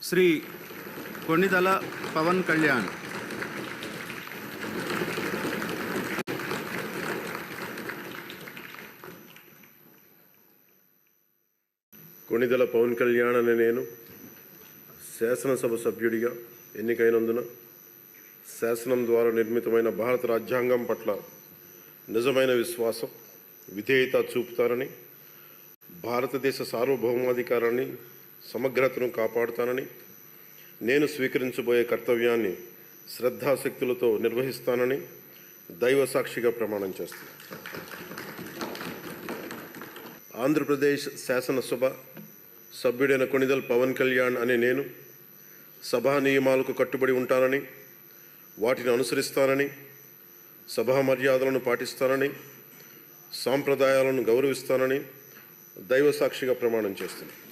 శ్రీ కొణిదల పవన్ కళ్యాణ్. కొణిదెల పవన్ కళ్యాణ్ అనే నేను శాసనసభ సభ్యుడిగా ఎన్నికైనందున శాసనం ద్వారా నిర్మితమైన భారత రాజ్యాంగం పట్ల నిజమైన విశ్వాసం, విధేయత చూపుతానని, భారతదేశ సార్వభౌమాధికారాన్ని, సమగ్రతను కాపాడుతానని, నేను స్వీకరించబోయే కర్తవ్యాన్ని శ్రద్ధాశక్తులతో నిర్వహిస్తానని దైవ సాక్షిగా ప్రమాణం చేస్తాను. ఆంధ్రప్రదేశ్ శాసనసభ సభ్యుడైన కొణిదెల పవన్ కళ్యాణ్ అనే నేను సభా నియమాలకు కట్టుబడి ఉంటానని, వాటిని అనుసరిస్తానని, సభా మర్యాదలను పాటిస్తానని, సాంప్రదాయాలను గౌరవిస్తానని దైవ సాక్షిగా ప్రమాణం చేస్తున్నాను.